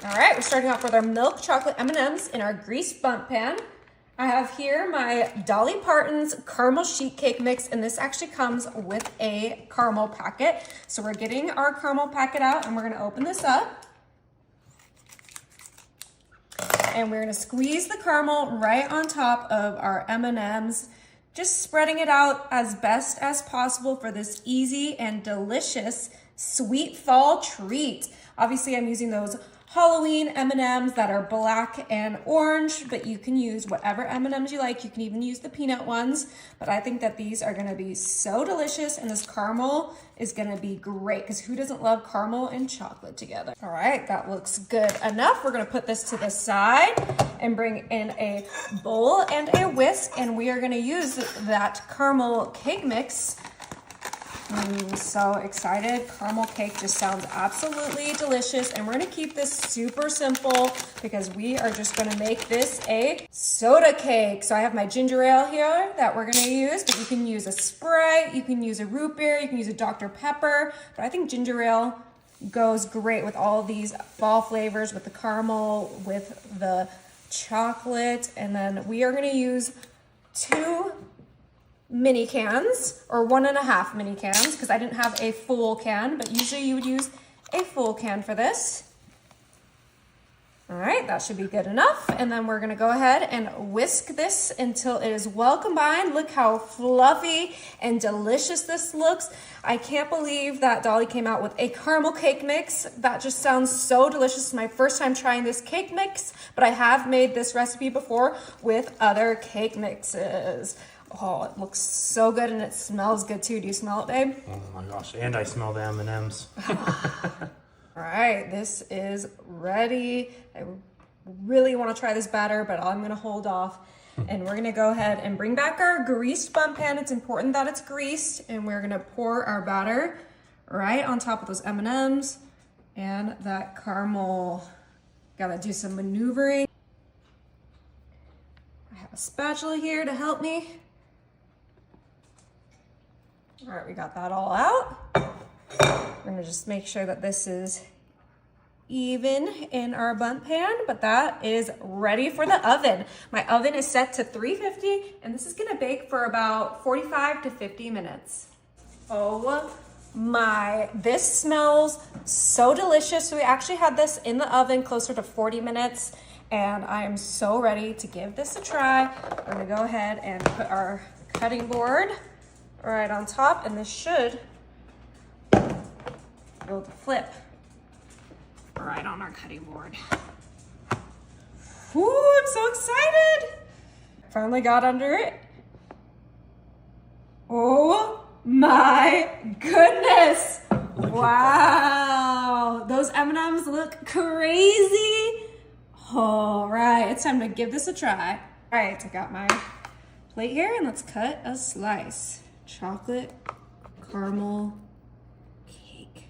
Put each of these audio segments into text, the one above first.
All right, we're starting off with our milk chocolate M&Ms in our greased bundt pan. I have here my Dolly Parton's caramel sheet cake mix, and this actually comes with a caramel packet. So we're getting our caramel packet out, and we're gonna open this up. And we're gonna squeeze the caramel right on top of our M&Ms, just spreading it out as best as possible for this easy and delicious sweet fall treat. Obviously, I'm using those Halloween M&Ms that are black and orange, but you can use whatever M&Ms you like. You can even use the peanut ones, but I think that these are gonna be so delicious, and this caramel is gonna be great because who doesn't love caramel and chocolate together? All right, that looks good enough. We're gonna put this to the side and bring in a bowl and a whisk, and we are gonna use that caramel cake mix. I'm so excited. Caramel cake just sounds absolutely delicious, and we're gonna keep this super simple because we are just gonna make this a soda cake. So I have my ginger ale here that we're gonna use, but you can use a Sprite, you can use a root beer, you can use a Dr. Pepper, but I think ginger ale goes great with all these fall flavors, with the caramel, with the chocolate, and then we are gonna use 2 mini cans, or 1.5 mini cans, because I didn't have a full can, but usually you would use a full can for this. All right, that should be good enough. And then we're gonna go ahead and whisk this until it is well combined. Look how fluffy and delicious this looks. I can't believe that Dolly came out with a caramel cake mix. That just sounds so delicious. It's my first time trying this cake mix, but I have made this recipe before with other cake mixes. Oh, it looks so good, and it smells good too. Do you smell it, babe? Oh my gosh, and I smell the M&Ms. All right, this is ready. I really want to try this batter, but I'm gonna hold off. And we're gonna go ahead and bring back our greased bundt pan. It's important that it's greased, and we're gonna pour our batter right on top of those M&Ms and that caramel. Gotta do some maneuvering. I have a spatula here to help me. All right, we got that all out. We're gonna just make sure that this is even in our bundt pan, but that is ready for the oven. My oven is set to 350, and this is gonna bake for about 45 to 50 minutes. Oh my, this smells so delicious. So we actually had this in the oven closer to 40 minutes, and I am so ready to give this a try. We're gonna go ahead and put our cutting board right on top, and this should be able to flip right on our cutting board. Ooh, I'm so excited. Finally got under it. Oh my goodness. Wow, those M&Ms look crazy. All right, it's time to give this a try. All right, I got my plate here, and let's cut a slice. Chocolate caramel cake.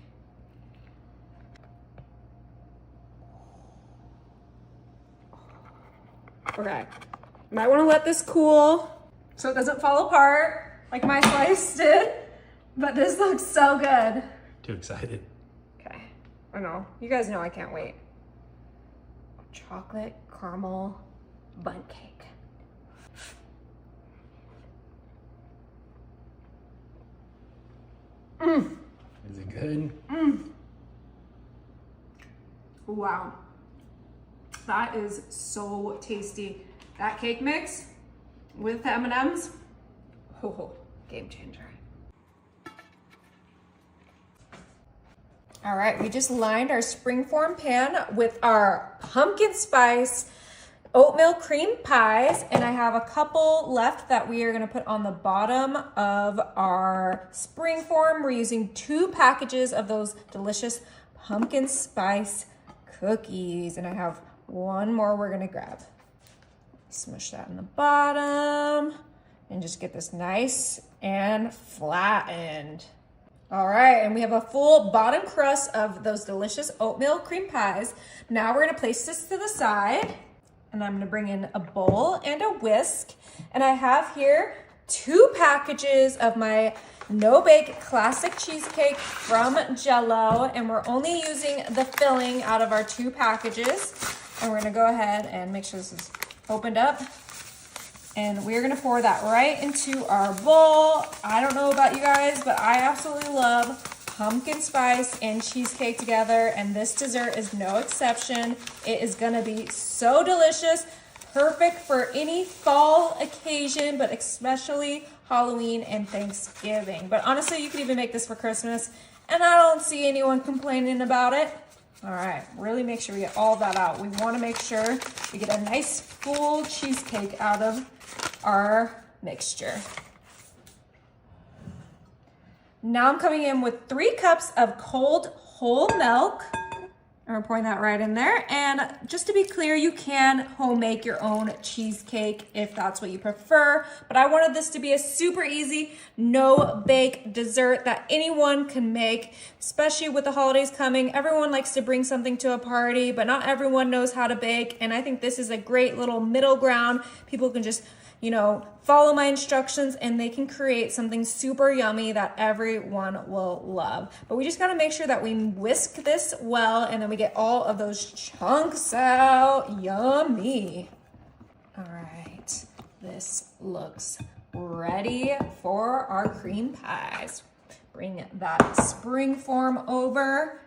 Okay, might want to let this cool so it doesn't fall apart like my slice did, but this looks so good. Too excited. Okay, I know, you guys know I can't wait. Chocolate caramel bundt cake. Is it good? Wow, that is so tasty. That cake mix with the M&Ms, oh, game changer. All right, we just lined our springform pan with our pumpkin spice oatmeal cream pies, and I have a couple left that we are gonna put on the bottom of our springform. We're using 2 packages of those delicious pumpkin spice cookies, and I have one more we're gonna grab. Smush that in the bottom and just get this nice and flattened. All right, and we have a full bottom crust of those delicious oatmeal cream pies. Now we're gonna place this to the side, and I'm gonna bring in a bowl and a whisk. And I have here 2 packages of my no-bake classic cheesecake from Jell-O, and we're only using the filling out of our 2 packages. And we're gonna go ahead and make sure this is opened up. And we're gonna pour that right into our bowl. I don't know about you guys, but I absolutely love pumpkin spice and cheesecake together, and this dessert is no exception. It is gonna be so delicious, perfect for any fall occasion, but especially Halloween and Thanksgiving. But honestly, you could even make this for Christmas, and I don't see anyone complaining about it. All right, really make sure we get all that out. We wanna make sure we get a nice full cheesecake out of our mixture. Now I'm coming in with 3 cups of cold whole milk. And we're pouring that right in there. And just to be clear, you can home make your own cheesecake if that's what you prefer. But I wanted this to be a super easy, no bake dessert that anyone can make, especially with the holidays coming. Everyone likes to bring something to a party, but not everyone knows how to bake. And I think this is a great little middle ground. People can just, you know, follow my instructions and they can create something super yummy that everyone will love. But we just gotta make sure that we whisk this well and then we get all of those chunks out. Yummy. All right, this looks ready for our cream pies. Bring that spring form over.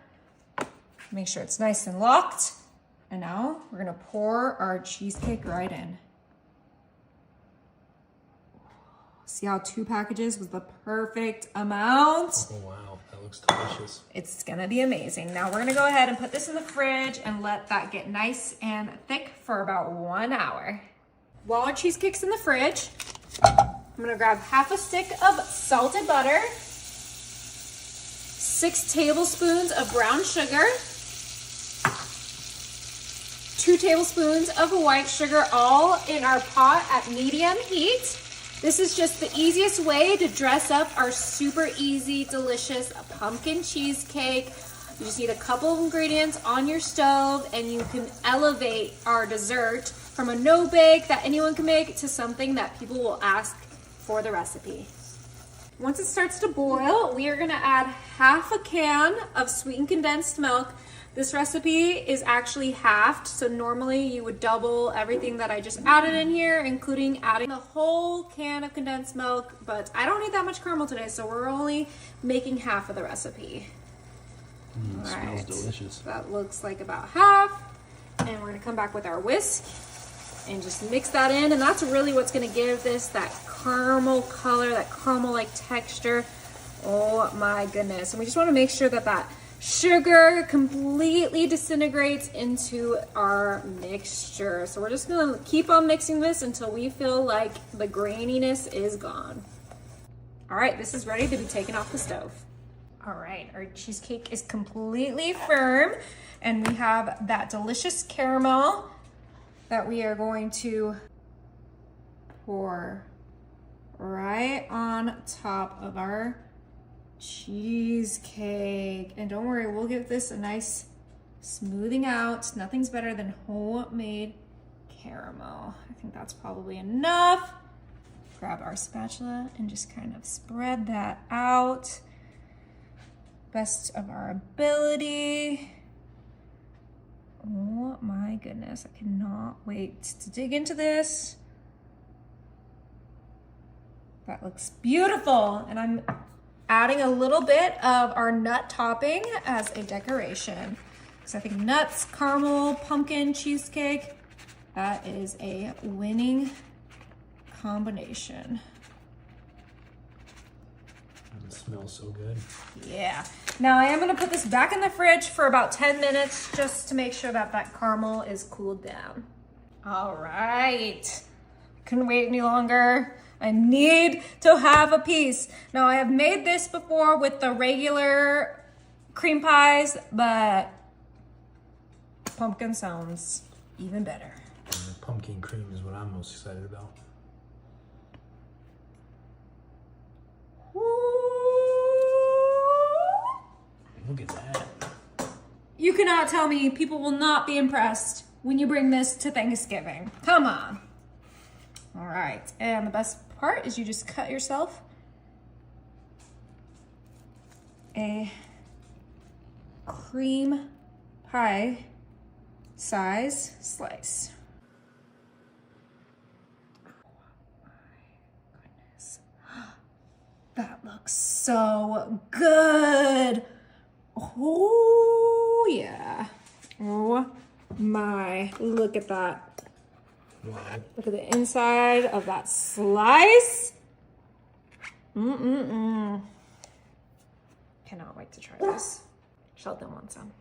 Make sure it's nice and locked. And now we're gonna pour our cheesecake right in. See how 2 packages was the perfect amount? Oh wow, that looks delicious. It's gonna be amazing. Now we're gonna go ahead and put this in the fridge and let that get nice and thick for about 1 hour. While our cheesecake's in the fridge, I'm gonna grab half a stick of salted butter, 6 tablespoons of brown sugar, 2 tablespoons of white sugar, all in our pot at medium heat. This is just the easiest way to dress up our super easy, delicious pumpkin cheesecake. You just need a couple of ingredients on your stove and you can elevate our dessert from a no-bake that anyone can make to something that people will ask for the recipe. Once it starts to boil, we are gonna add half a can of sweetened condensed milk. This recipe is actually halved, so normally you would double everything that I just added in here, including adding the whole can of condensed milk, but I don't need that much caramel today, so we're only making half of the recipe. It smells delicious. That looks like about half, and we're gonna come back with our whisk and just mix that in, and that's really what's gonna give this that caramel color, that caramel-like texture. Oh my goodness. And we just wanna make sure that that sugar completely disintegrates into our mixture. So we're just gonna keep on mixing this until we feel like the graininess is gone. All right, this is ready to be taken off the stove. All right, our cheesecake is completely firm and we have that delicious caramel that we are going to pour right on top of our cheesecake. And don't worry, we'll give this a nice smoothing out. Nothing's better than homemade caramel. I think that's probably enough. Grab our spatula and just kind of spread that out. Best of our ability. Oh my goodness, I cannot wait to dig into this. That looks beautiful. And I'm adding a little bit of our nut topping as a decoration. So I think nuts, caramel, pumpkin, cheesecake, that is a winning combination. It smells so good. Yeah. Now I am gonna put this back in the fridge for about 10 minutes just to make sure that that caramel is cooled down. All right. Couldn't wait any longer. I need to have a piece. Now I have made this before with the regular cream pies, but pumpkin sounds even better. And the pumpkin cream is what I'm most excited about. Look at that. You cannot tell me people will not be impressed when you bring this to Thanksgiving. Come on. All right, and the best part is you just cut yourself a cream pie size slice. That looks so good. Oh, yeah. Oh, my. Look at that. Wow. Look at the inside of that slice. Cannot wait to try this. Sheldon wants some.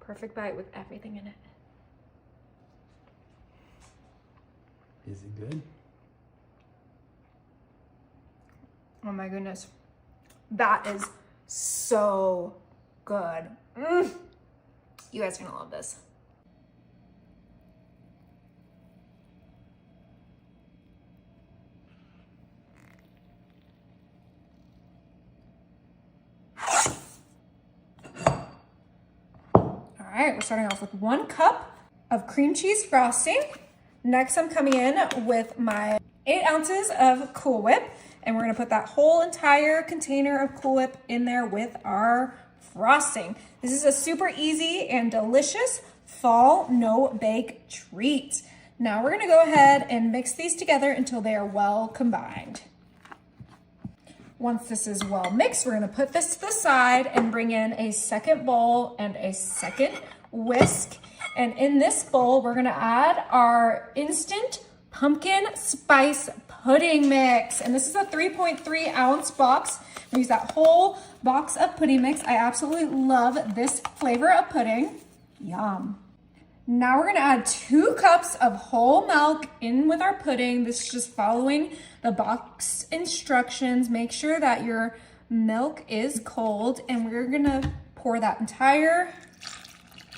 Perfect bite with everything in it. Is it good? Oh my goodness. That is so good. You guys are gonna love this. All right, we're starting off with 1 cup of cream cheese frosting. Next, I'm coming in with my 8 ounces of Cool Whip. And we're gonna put that whole entire container of Cool Whip in there with our frosting. This is a super easy and delicious fall no-bake treat. Now we're gonna go ahead and mix these together until they are well combined. Once this is well mixed, we're gonna put this to the side and bring in a second bowl and a second whisk. And in this bowl, we're gonna add our instant pumpkin spice pudding mix. And this is a 3.3 ounce box. We use that whole box of pudding mix. I absolutely love this flavor of pudding. Yum. Now we're gonna add 2 cups of whole milk in with our pudding. This is just following the box instructions. Make sure that your milk is cold, and we're gonna pour that entire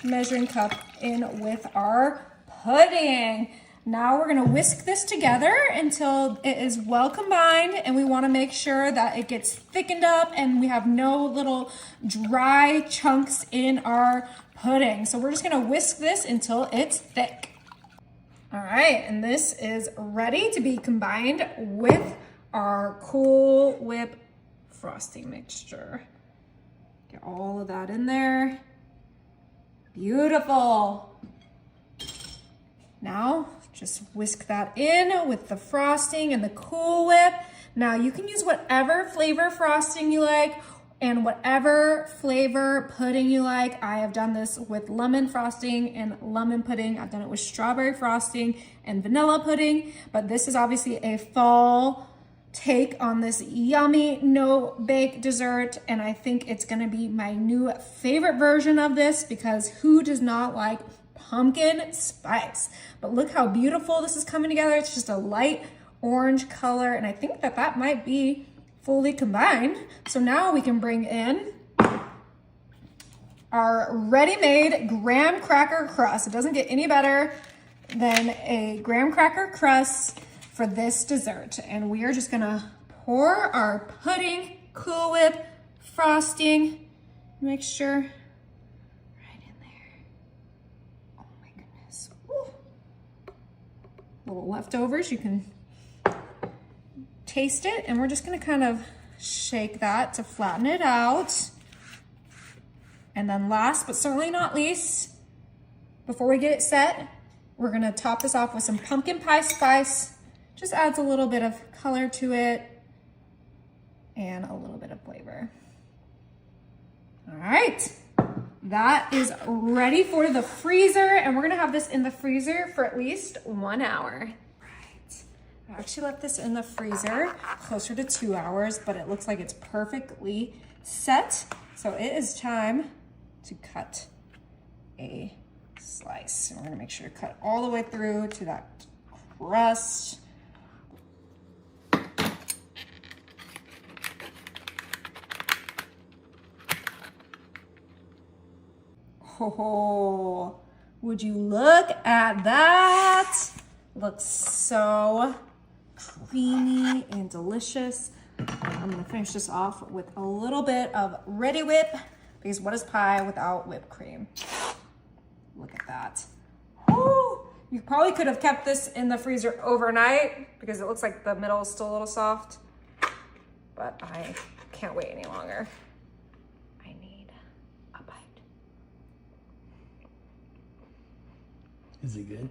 measuring cup in with our pudding. Now we're gonna whisk this together until it is well combined, and we wanna make sure that it gets thickened up and we have no little dry chunks in our pudding. So we're just gonna whisk this until it's thick. All right, and this is ready to be combined with our Cool Whip frosting mixture. Get all of that in there. Beautiful. Now, just whisk that in with the frosting and the Cool Whip. Now you can use whatever flavor frosting you like and whatever flavor pudding you like. I have done this with lemon frosting and lemon pudding. I've done it with strawberry frosting and vanilla pudding, but this is obviously a fall take on this yummy no-bake dessert, and I think it's gonna be my new favorite version of this because who does not like pumpkin spice? But look how beautiful this is coming together. It's just a light orange color, and I think that that might be fully combined. So now we can bring in our ready-made graham cracker crust. It doesn't get any better than a graham cracker crust for this dessert. And we are just gonna pour our pudding, Cool Whip, frosting, make sure right in there. Oh my goodness. Woo. Little leftovers, you can taste it, and we're just gonna kind of shake that to flatten it out. And then last but certainly not least, before we get it set, we're gonna top this off with some pumpkin pie spice. Just adds a little bit of color to it and a little bit of flavor. All right, that is ready for the freezer, and we're gonna have this in the freezer for at least 1 hour. I actually left this in the freezer closer to 2 hours, but it looks like it's perfectly set. So it is time to cut a slice. And we're gonna make sure to cut all the way through to that crust. Oh, would you look at that? Looks so creamy and delicious. I'm gonna finish this off with a little bit of Reddi-wip, because what is pie without whipped cream? Look at that. Woo! You probably could have kept this in the freezer overnight because it looks like the middle is still a little soft, but I can't wait any longer. I need a bite. Is it good?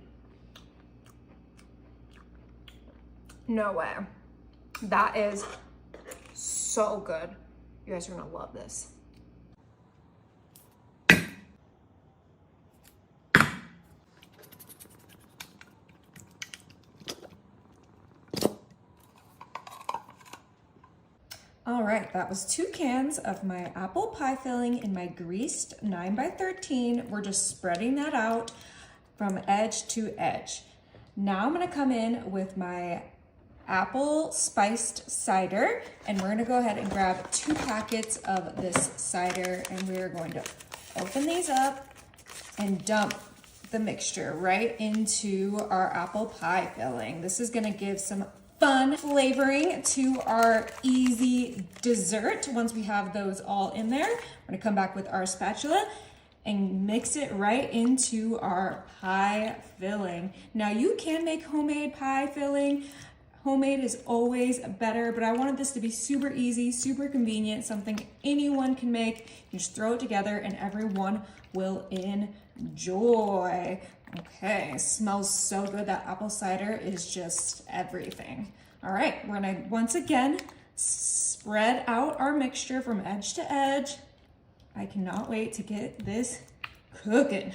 No way. That is so good. You guys are gonna love this. All right, that was 2 cans of my apple pie filling in my greased 9x13. We're just spreading that out from edge to edge. Now I'm gonna come in with my apple spiced cider, and we're gonna go ahead and grab 2 packets of this cider, and we're going to open these up and dump the mixture right into our apple pie filling. This is gonna give some fun flavoring to our easy dessert. Once we have those all in there, we're gonna come back with our spatula and mix it right into our pie filling. Now you can make homemade pie filling. Homemade is always better, but I wanted this to be super easy, super convenient, something anyone can make. You just throw it together and everyone will enjoy. Okay, smells so good. That apple cider is just everything. All right, we're gonna once again spread out our mixture from edge to edge. I cannot wait to get this cooking.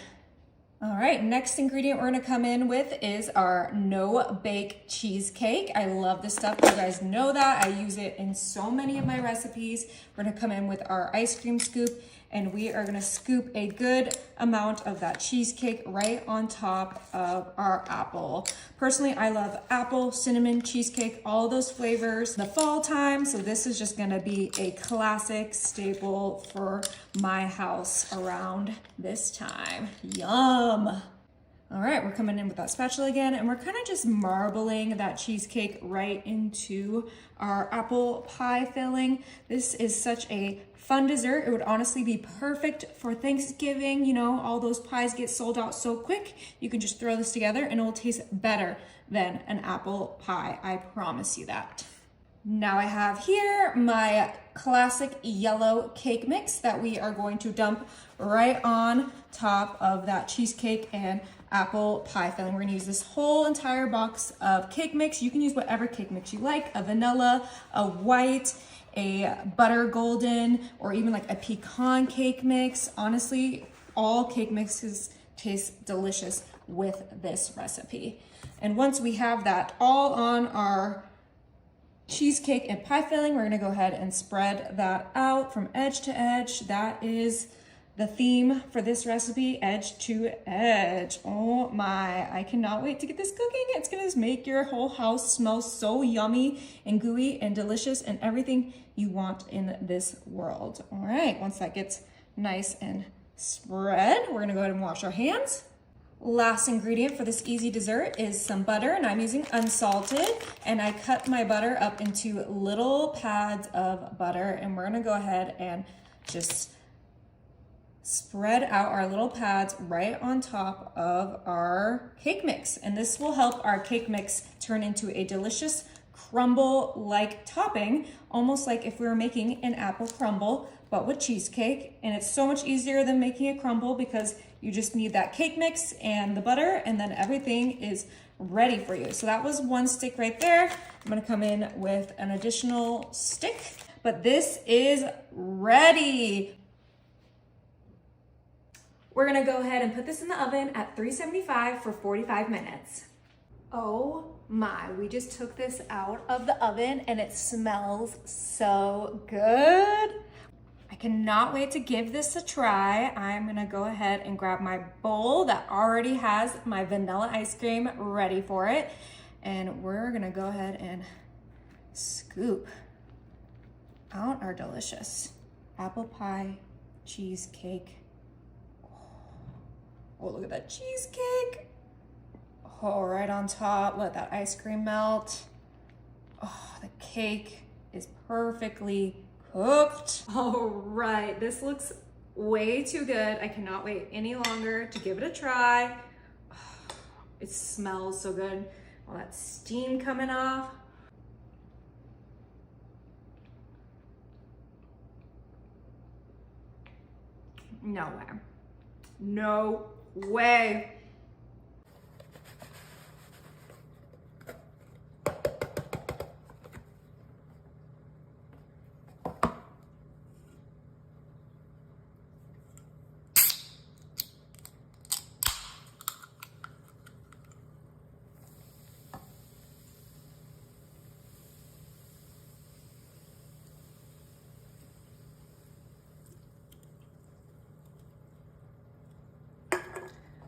All right, next ingredient we're gonna come in with is our no-bake cheesecake. I love this stuff, you guys know that. I use it in so many of my recipes. We're gonna come in with our ice cream scoop, and we are gonna scoop a good amount of that cheesecake right on top of our apple. Personally, I love apple, cinnamon, cheesecake, all those flavors. The fall time, so this is just gonna be a classic staple for my house around this time. Yum. All right, we're coming in with that spatula again, and we're kind of just marbling that cheesecake right into our apple pie filling. This is such a fun dessert. It would honestly be perfect for Thanksgiving. You know, all those pies get sold out so quick. You can just throw this together and it will taste better than an apple pie. I promise you that. Now I have here my classic yellow cake mix that we are going to dump right on top of that cheesecake and apple pie filling. We're gonna use this whole entire box of cake mix. You can use whatever cake mix you like, a vanilla, a white, a butter golden, or even like a pecan cake mix. Honestly, all cake mixes taste delicious with this recipe. And once we have that all on our cheesecake and pie filling, we're gonna go ahead and spread that out from edge to edge. That is the theme for this recipe, edge to edge. Oh my, I cannot wait to get this cooking. It's gonna make your whole house smell so yummy and gooey and delicious and everything you want in this world. All right, once that gets nice and spread, we're gonna go ahead and wash our hands. Last ingredient for this easy dessert is some butter, and I'm using unsalted, and I cut my butter up into little pads of butter, and we're gonna go ahead and just spread out our little pads right on top of our cake mix. And this will help our cake mix turn into a delicious crumble-like topping, almost like if we were making an apple crumble, but with cheesecake. And it's so much easier than making a crumble because you just need that cake mix and the butter, and then everything is ready for you. So that was one stick right there. I'm gonna come in with an additional stick, but this is ready. We're gonna go ahead and put this in the oven at 375 for 45 minutes. Oh my, we just took this out of the oven and it smells so good. I cannot wait to give this a try. I'm gonna go ahead and grab my bowl that already has my vanilla ice cream ready for it. And we're gonna go ahead and scoop out our delicious apple pie cheesecake. Oh, look at that cheesecake. Oh, right on top, let that ice cream melt. Oh, the cake is perfectly cooked. All right, this looks way too good. I cannot wait any longer to give it a try. It smells so good. All that steam coming off. No way. No way.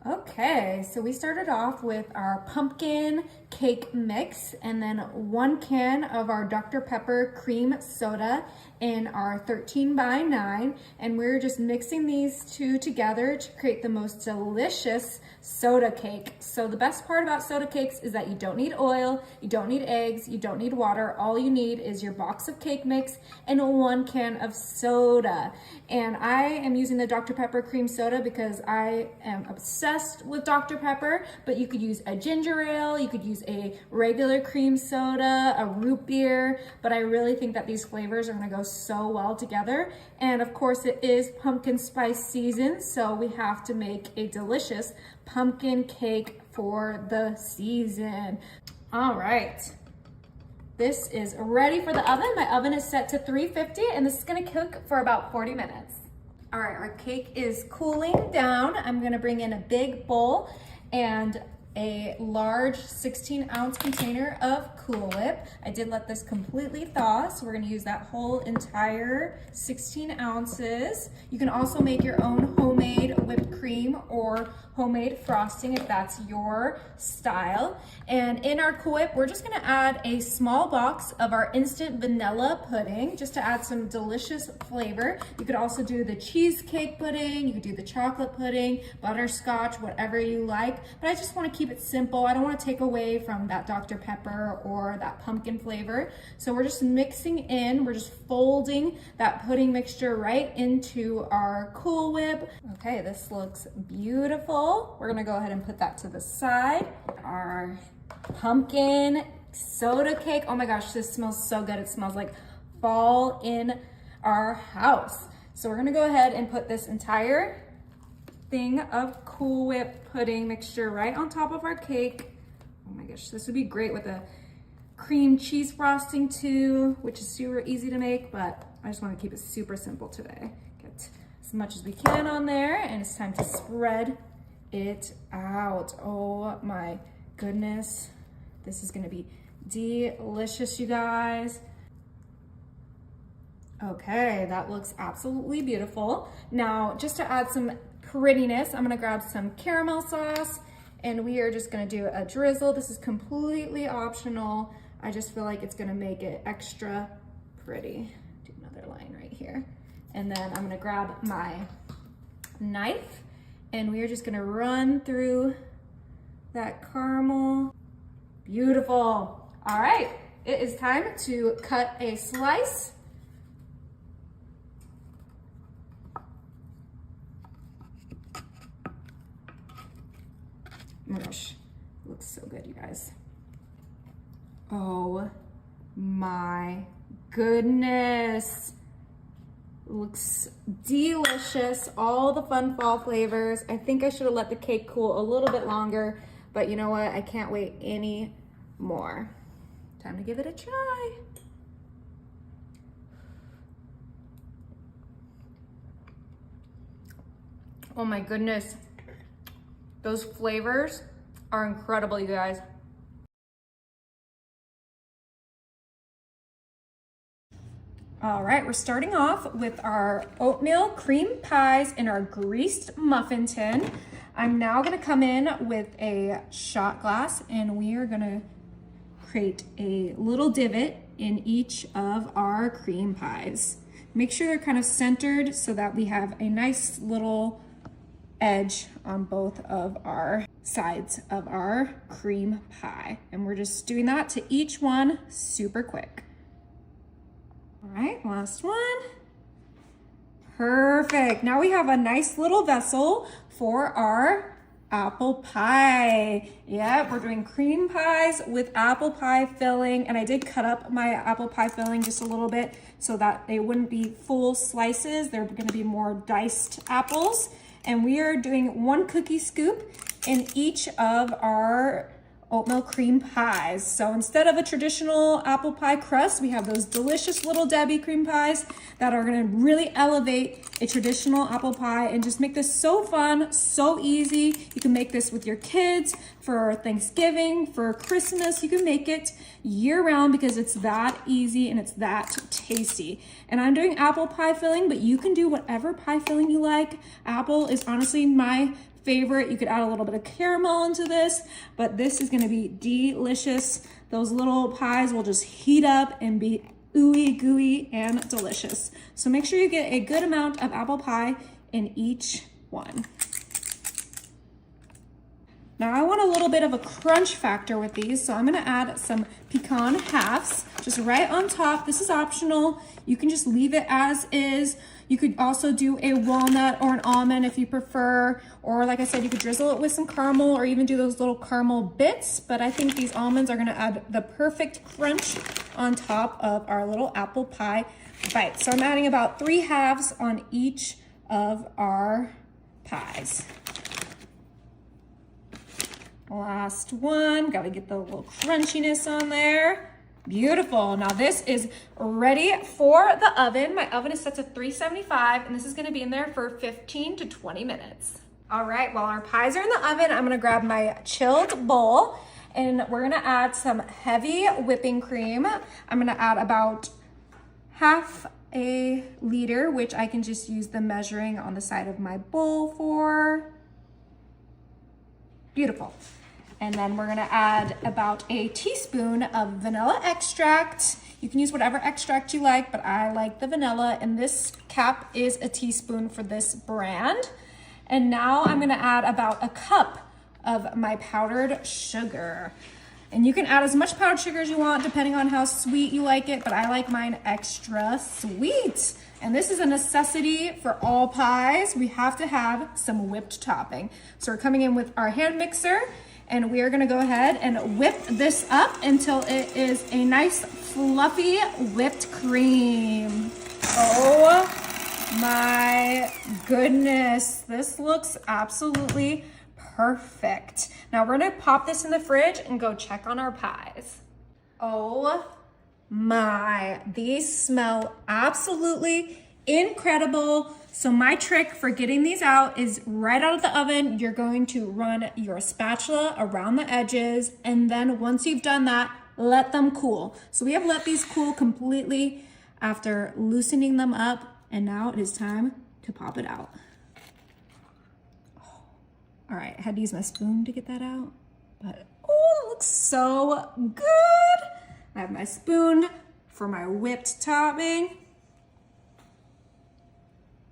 Okay, so we started off with our pumpkin cake mix and then 1 can of our Dr. Pepper cream soda in our 13 by 9, and we're just mixing these two together to create the most delicious soda cake. So the best part about soda cakes is that you don't need oil, you don't need eggs, you don't need water. All you need is your box of cake mix and 1 can of soda. And I am using the Dr. Pepper cream soda because I am obsessed with Dr. Pepper, but you could use a ginger ale, you could use a regular cream soda, a root beer, but I really think that these flavors are gonna go so well together. And of course it is pumpkin spice season, so we have to make a delicious pumpkin cake for the season. All right. This is ready for the oven. My oven is set to 350 and this is gonna cook for about 40 minutes. All right, our cake is cooling down. I'm gonna bring in a big bowl and a large 16-ounce container of Cool Whip. I did let this completely thaw, so we're gonna use that whole entire 16 ounces. You can also make your own homemade whipped cream or homemade frosting if that's your style. And in our Cool Whip, we're just gonna add a small box of our instant vanilla pudding just to add some delicious flavor. You could also do the cheesecake pudding, you could do the chocolate pudding, butterscotch, whatever you like. But I just wanna keep it simple. I don't wanna take away from that Dr. Pepper or that pumpkin flavor. So we're just mixing in, we're just folding that pudding mixture right into our Cool Whip. Okay, this looks beautiful. We're gonna go ahead and put that to the side. Our pumpkin soda cake. Oh my gosh, this smells so good. It smells like fall in our house. So we're gonna go ahead and put this entire thing of Cool Whip pudding mixture right on top of our cake. Oh my gosh, this would be great with a cream cheese frosting too, which is super easy to make, but I just wanna keep it super simple today. Get as much as we can on there, and it's time to spread it out. Oh my goodness. This is gonna be delicious, you guys. Okay, that looks absolutely beautiful. Now, just to add some prettiness, I'm gonna grab some caramel sauce and we are just gonna do a drizzle. This is completely optional. I just feel like it's gonna make it extra pretty. Do another line right here. And then I'm gonna grab my knife and we are just gonna run through that caramel. Beautiful. All right, it is time to cut a slice. Oh my gosh, it looks so good, you guys. Oh my goodness. Looks delicious, all the fun fall flavors. I think I should have let the cake cool a little bit longer, but you know what? I can't wait any more. Time to give it a try. Oh my goodness. Those flavors are incredible, you guys. All right, we're starting off with our oatmeal cream pies in our greased muffin tin. I'm now gonna come in with a shot glass and we are gonna create a little divot in each of our cream pies. Make sure they're kind of centered so that we have a nice little edge on both of our sides of our cream pie. And we're just doing that to each one super quick. All right, last one. Perfect. Now we have a nice little vessel for our apple pie. Yeah, we're doing cream pies with apple pie filling, and I did cut up my apple pie filling just a little bit so that they wouldn't be full slices. They're gonna be more diced apples. And we are doing 1 cookie scoop in each of our oatmeal cream pies. So instead of a traditional apple pie crust, we have those delicious Little Debbie cream pies that are gonna really elevate a traditional apple pie and just make this so fun, so easy. You can make this with your kids for Thanksgiving, for Christmas. You can make it year round because it's that easy and it's that tasty. And I'm doing apple pie filling, but you can do whatever pie filling you like. Apple is honestly my favorite. You could add a little bit of caramel into this, but this is gonna be delicious. Those little pies will just heat up and be ooey gooey and delicious. So make sure you get a good amount of apple pie in each one. Now I want a little bit of a crunch factor with these, so I'm gonna add some pecan halves just right on top. This is optional. You can just leave it as is. You could also do a walnut or an almond if you prefer, or like I said, you could drizzle it with some caramel or even do those little caramel bits, but I think these almonds are gonna add the perfect crunch on top of our little apple pie bite. So I'm adding about 3 halves on each of our pies. Last one, gotta get the little crunchiness on there. Beautiful. Now this is ready for the oven. My oven is set to 375 and this is gonna be in there for 15 to 20 minutes. All right, while our pies are in the oven, I'm gonna grab my chilled bowl and we're gonna add some heavy whipping cream. I'm gonna add about half a liter, which I can just use the measuring on the side of my bowl for. Beautiful. And then we're gonna add about a teaspoon of vanilla extract. You can use whatever extract you like, but I like the vanilla, and this cap is a teaspoon for this brand. And now I'm gonna add about a cup of my powdered sugar. And you can add as much powdered sugar as you want, depending on how sweet you like it, but I like mine extra sweet. And this is a necessity for all pies. We have to have some whipped topping. So we're coming in with our hand mixer, and we are gonna go ahead and whip this up until it is a nice fluffy whipped cream. Oh my goodness, this looks absolutely perfect. Now we're gonna pop this in the fridge and go check on our pies. Oh my, these smell absolutely incredible. So my trick for getting these out is right out of the oven, you're going to run your spatula around the edges, and then once you've done that, let them cool. So we have let these cool completely after loosening them up, and now it is time to pop it out. All right, I had to use my spoon to get that out, but oh, it looks so good. I have my spoon for my whipped topping.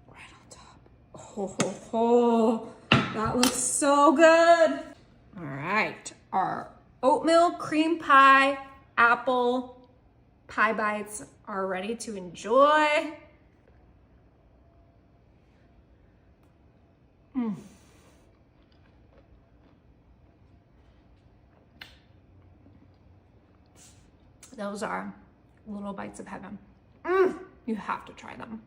Right on top. Oh, ho, ho. That looks so good. All right, our oatmeal cream pie apple pie bites are ready to enjoy. Those are little bites of heaven. You have to try them.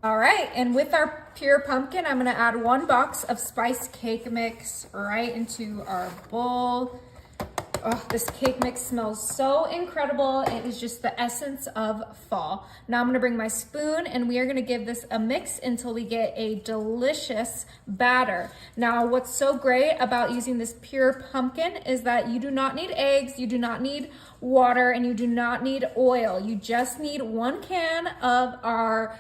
All right, and with our pure pumpkin, I'm gonna add 1 box of spice cake mix right into our bowl. Oh, this cake mix smells so incredible. It is just the essence of fall. Now I'm gonna bring my spoon and we are gonna give this a mix until we get a delicious batter. Now, what's so great about using this pure pumpkin is that you do not need eggs, you do not need water, and you do not need oil. You just need 1 can of our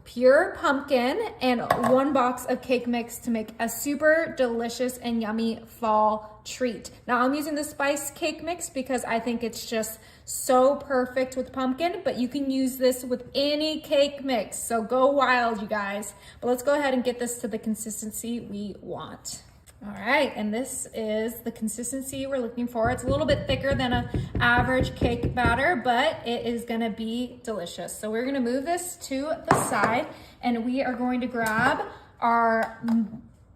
pure pumpkin and 1 box of cake mix to make a super delicious and yummy fall treat. Now I'm using the spice cake mix because I think it's just so perfect with pumpkin, but you can use this with any cake mix. So go wild, you guys. But let's go ahead and get this to the consistency we want. All right, and this is the consistency we're looking for. It's a little bit thicker than an average cake batter, but it is gonna be delicious. So we're gonna move this to the side, and we are going to grab our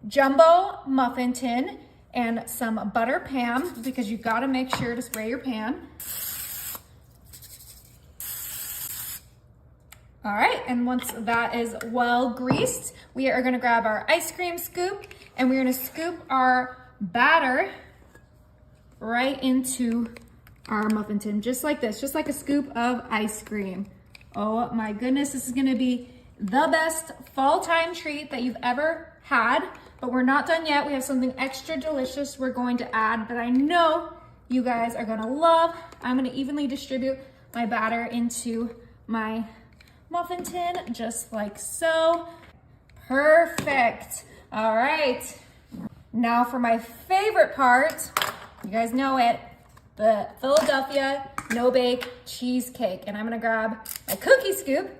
jumbo muffin tin and some butter Pam, because you gotta make sure to spray your pan. All right, and once that is well greased, we are gonna grab our ice cream scoop, and we're gonna scoop our batter right into our muffin tin, just like this, just like a scoop of ice cream. Oh my goodness, this is gonna be the best fall time treat that you've ever had, but we're not done yet. We have something extra delicious we're going to add that I know you guys are gonna love. I'm gonna evenly distribute my batter into my muffin tin, just like so. Perfect. All right, now for my favorite part, you guys know it, the Philadelphia no-bake cheesecake. And I'm gonna grab my cookie scoop,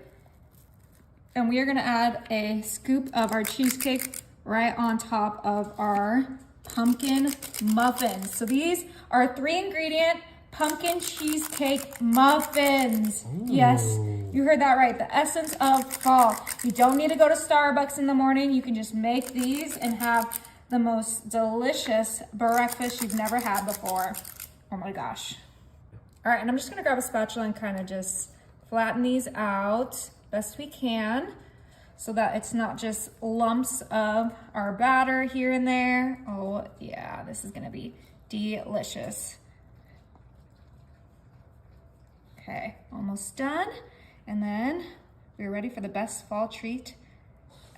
and we are gonna add a scoop of our cheesecake right on top of our pumpkin muffins. So these are 3-ingredient pumpkin cheesecake muffins. Ooh. Yes, you heard that right. The essence of fall. You don't need to go to Starbucks in the morning. You can just make these and have the most delicious breakfast you've never had before. Oh my gosh. All right, and I'm just gonna grab a spatula and kind of just flatten these out best we can so that it's not just lumps of our batter here and there. Oh yeah, this is gonna be delicious. Okay, almost done. And then we're ready for the best fall treat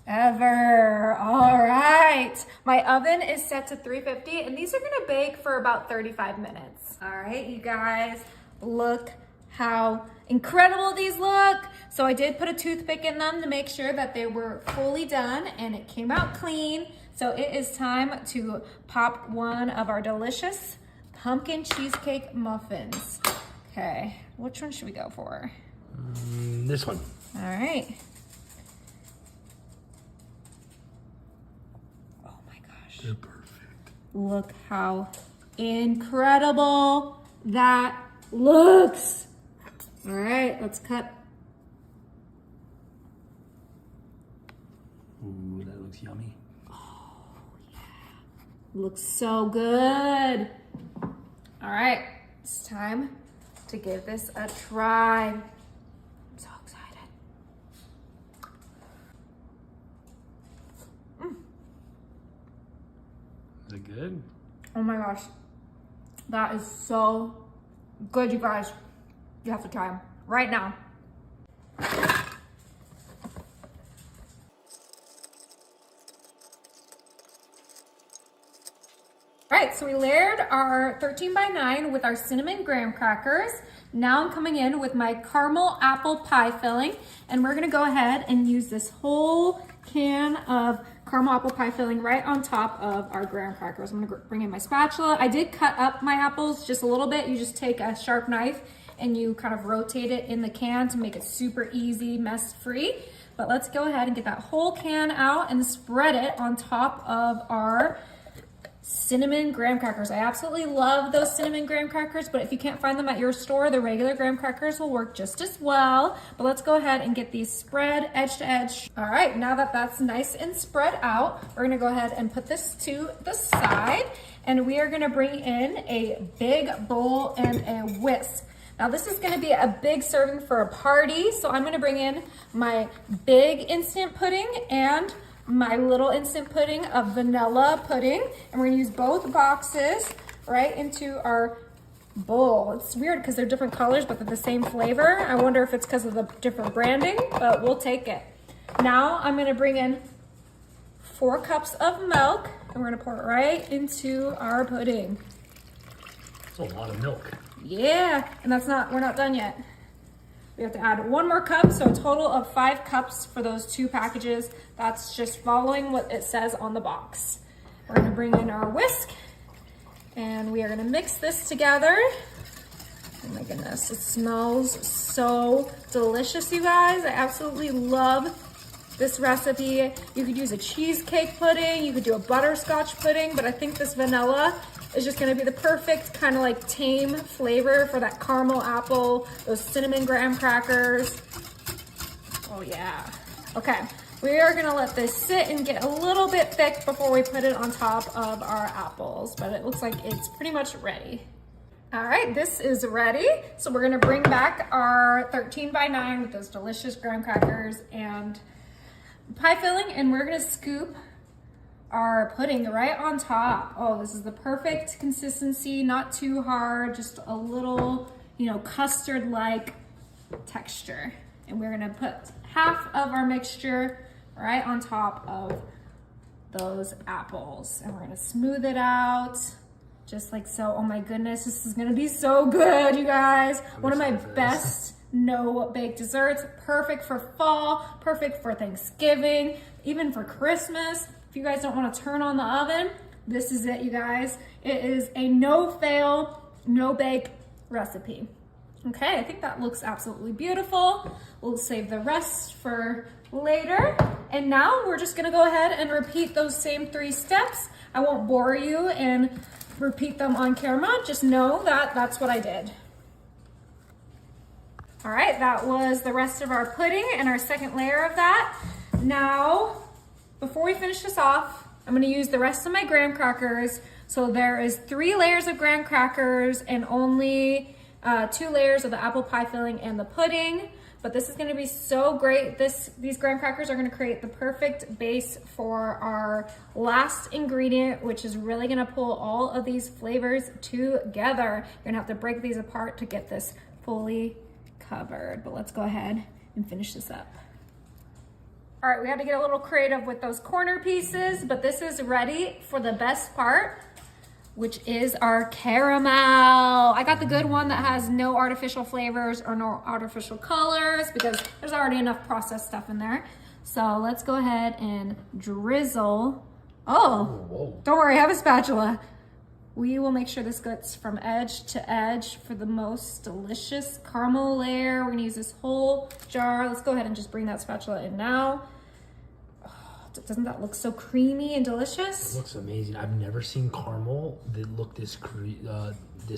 ever. All right, my oven is set to 350, and these are gonna bake for about 35 minutes. All right, you guys, look how incredible these look. So I did put a toothpick in them to make sure that they were fully done, and it came out clean. So it is time to pop one of our delicious pumpkin cheesecake muffins. Okay, which one should we go for? This one. All right. Oh my gosh. They're perfect. Look how incredible that looks. All right, let's cut. Ooh, that looks yummy. Oh yeah. Looks so good. All right, it's time to give this a try. I'm so excited. Is it good? Oh my gosh. That is so good, you guys. You have to try them right now. All right, so we layered our 13 by 9 with our cinnamon graham crackers. Now I'm coming in with my caramel apple pie filling, and we're gonna go ahead and use this whole can of caramel apple pie filling right on top of our graham crackers. I'm gonna bring in my spatula. I did cut up my apples just a little bit. You just take a sharp knife and you kind of rotate it in the can to make it super easy, mess-free. But let's go ahead and get that whole can out and spread it on top of our cinnamon graham crackers. I absolutely love those cinnamon graham crackers, but if you can't find them at your store, the regular graham crackers will work just as well. But let's go ahead and get these spread edge to edge. All right, now that that's nice and spread out, we're gonna go ahead and put this to the side, and we are gonna bring in a big bowl and a whisk. Now this is gonna be a big serving for a party, so I'm gonna bring in my big instant pudding and my little instant pudding of vanilla pudding, and we're gonna use both boxes right into our bowl. It's weird because they're different colors, but they're the same flavor. I wonder if it's because of the different branding, but we'll take it. Now I'm gonna bring in 4 cups of milk, and we're gonna pour it right into our pudding. That's a lot of milk. Yeah, and we're not done yet. We have to add 1 more cup, so a total of 5 cups for those 2 packages. That's just following what it says on the box. We're gonna bring in our whisk, and we are gonna mix this together. Oh my goodness, it smells so delicious, you guys. I absolutely love this recipe. You could use a cheesecake pudding, you could do a butterscotch pudding, but I think this vanilla is just gonna be the perfect kind of like tame flavor for that caramel apple, those cinnamon graham crackers. Oh yeah. Okay, we are gonna let this sit and get a little bit thick before we put it on top of our apples, but it looks like it's pretty much ready. All right, this is ready. So we're gonna bring back our 13 by 9 with those delicious graham crackers and pie filling, and we're gonna scoop our pudding right on top. Oh, this is the perfect consistency, not too hard, just a little, you know, custard-like texture. And we're gonna put half of our mixture right on top of those apples. And we're gonna smooth it out just like so. Oh my goodness, this is gonna be so good, you guys. One of my best no-bake desserts, perfect for fall, perfect for Thanksgiving, even for Christmas. If you guys don't want to turn on the oven, this is it, you guys. It is a no-fail, no-bake recipe. Okay, I think that looks absolutely beautiful. We'll save the rest for later. And now we're just gonna go ahead and repeat those same 3 steps. I won't bore you and repeat them on camera. Just know that that's what I did. All right, that was the rest of our pudding and our second layer of that. Now, before we finish this off, I'm gonna use the rest of my graham crackers. So there is 3 layers of graham crackers and only 2 layers of the apple pie filling and the pudding. But this is gonna be so great. These graham crackers are gonna create the perfect base for our last ingredient, which is really gonna pull all of these flavors together. You're gonna have to break these apart to get this fully covered. But let's go ahead and finish this up. All right, we had to get a little creative with those corner pieces, but this is ready for the best part, which is our caramel. I got the good one that has no artificial flavors or no artificial colors because there's already enough processed stuff in there. So let's go ahead and drizzle. Oh, whoa. Don't worry, I have a spatula. We will make sure this gets from edge to edge for the most delicious caramel layer. We're gonna use this whole jar. Let's go ahead and just bring that spatula in now. Doesn't that look so creamy and delicious? It looks amazing. I've never seen caramel that looked this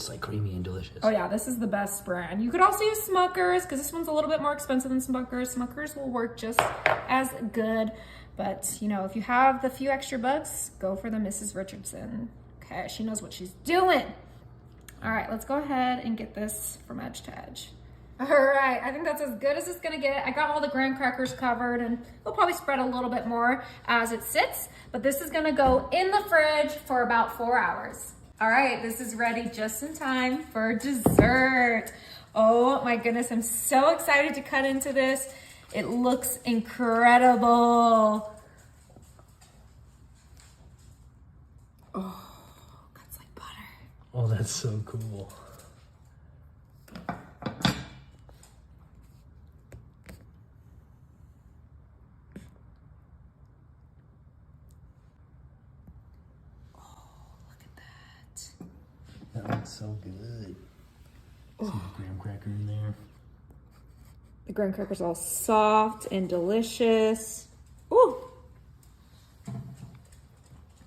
like creamy and delicious. Oh yeah, this is the best brand. You could also use Smucker's because this one's a little bit more expensive than Smucker's. Smucker's will work just as good, but you know, if you have the few extra bucks, go for the Mrs. Richardson. Okay, she knows what she's doing. All right, let's go ahead and get this from edge to edge. All right, I think that's as good as it's gonna get. I got all the graham crackers covered and we'll probably spread a little bit more as it sits, but this is gonna go in the fridge for about 4 hours. All right, this is ready just in time for dessert. Oh my goodness, I'm so excited to cut into this. It looks incredible. Oh, cuts like butter. Oh, that's so cool. That looks so good. See the graham cracker in there. The graham crackers all soft and delicious. Ooh.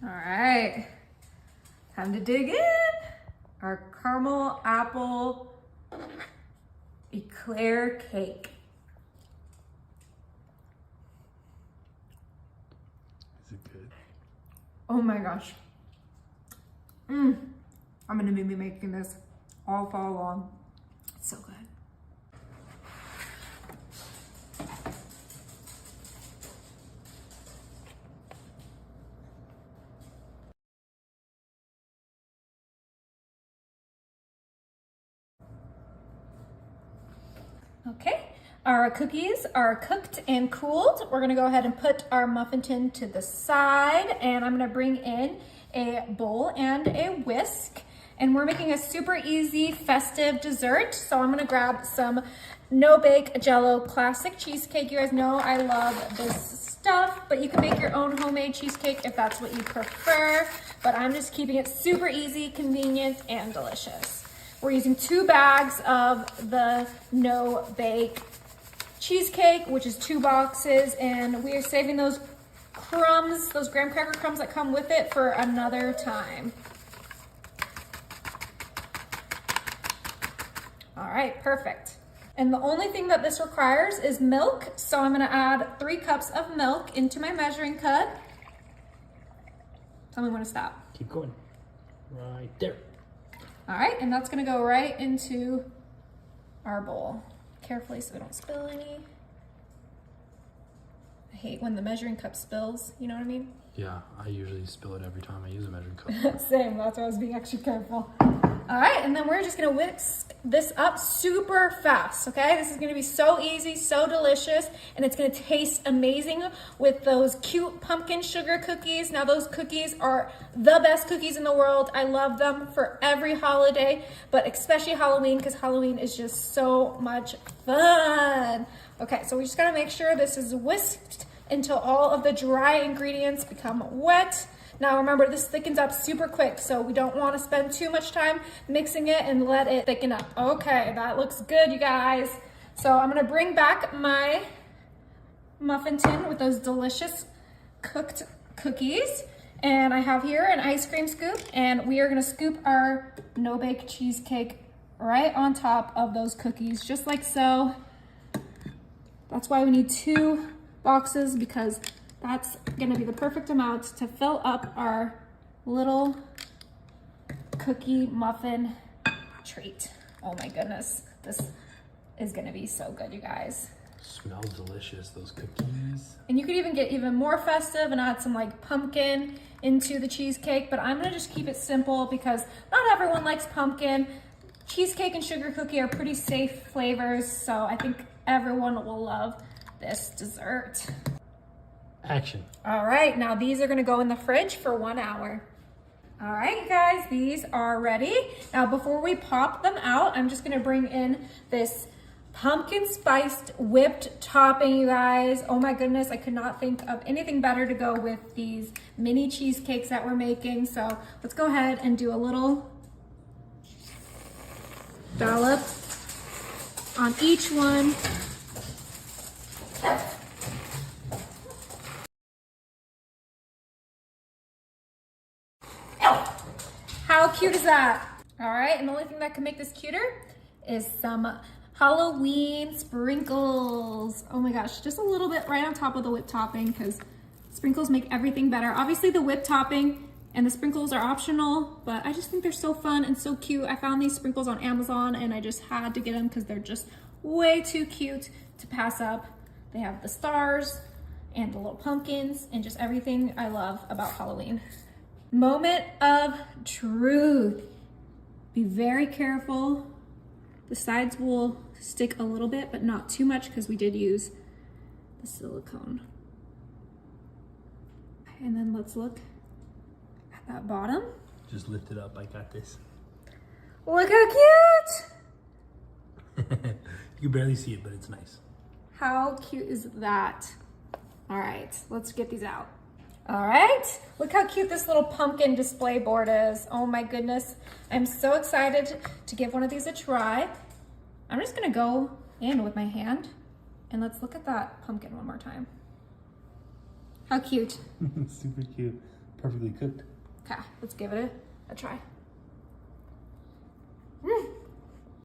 All right, time to dig in. Our caramel apple eclair cake. Is it good? Oh my gosh. I'm gonna be making this all fall long. It's so good. Okay, our cookies are cooked and cooled. We're gonna go ahead and put our muffin tin to the side, and I'm gonna bring in a bowl and a whisk. And we're making a super easy festive dessert. So I'm gonna grab some no-bake Jell-O classic cheesecake. You guys know I love this stuff, but you can make your own homemade cheesecake if that's what you prefer. But I'm just keeping it super easy, convenient, and delicious. We're using 2 bags of the no-bake cheesecake, which is 2 boxes, and we are saving those crumbs, those graham cracker crumbs that come with it for another time. All right, perfect. And the only thing that this requires is milk. So I'm gonna add 3 cups of milk into my measuring cup. Tell me when to stop. Keep going. Right there. All right, and that's gonna go right into our bowl. Carefully so we don't spill any. I hate when the measuring cup spills, you know what I mean? Yeah, I usually spill it every time I use a measuring cup. Same, that's why I was being extra careful. All right, and then we're just gonna whisk this up super fast, okay? This is gonna be so easy, so delicious, and it's gonna taste amazing with those cute pumpkin sugar cookies. Now those cookies are the best cookies in the world. I love them for every holiday, but especially Halloween, because Halloween is just so much fun. Okay, so we just gotta make sure this is whisked until all of the dry ingredients become wet. Now remember, this thickens up super quick, so we don't want to spend too much time mixing it and let it thicken up. Okay, that looks good, you guys. So I'm gonna bring back my muffin tin with those delicious cooked cookies. And I have here an ice cream scoop, and we are gonna scoop our no-bake cheesecake right on top of those cookies, just like so. That's why we need 2 boxes, because that's gonna be the perfect amount to fill up our little cookie muffin treat. Oh my goodness, this is gonna be so good, you guys. Smells delicious, those cookies. And you could even get even more festive and add some like pumpkin into the cheesecake, but I'm gonna just keep it simple because not everyone likes pumpkin. Cheesecake and sugar cookie are pretty safe flavors, so I think everyone will love this dessert. Action. All right, now these are gonna go in the fridge for 1 hour. All right, you guys, these are ready. Now, before we pop them out, I'm just gonna bring in this pumpkin spiced whipped topping, you guys. Oh my goodness, I could not think of anything better to go with these mini cheesecakes that we're making. So let's go ahead and do a little dollop on each one. How cute is that? All right, and the only thing that can make this cuter is some Halloween sprinkles. Oh my gosh, just a little bit right on top of the whipped topping, because sprinkles make everything better. Obviously the whipped topping and the sprinkles are optional, but I just think they're so fun and so cute. I found these sprinkles on Amazon and I just had to get them because they're just way too cute to pass up. They have the stars and the little pumpkins and just everything I love about Halloween. Moment of truth. Be very careful. The sides will stick a little bit, but not too much because we did use the silicone. And then let's look at that bottom. Just lift it up, I got this. Look how cute! You can barely see it, but it's nice. How cute is that? All right, let's get these out. All right, look how cute this little pumpkin display board is. Oh my goodness. I'm so excited to give one of these a try. I'm just gonna go in with my hand and let's look at that pumpkin one more time. How cute. Super cute. Perfectly cooked. Okay, let's give it a try.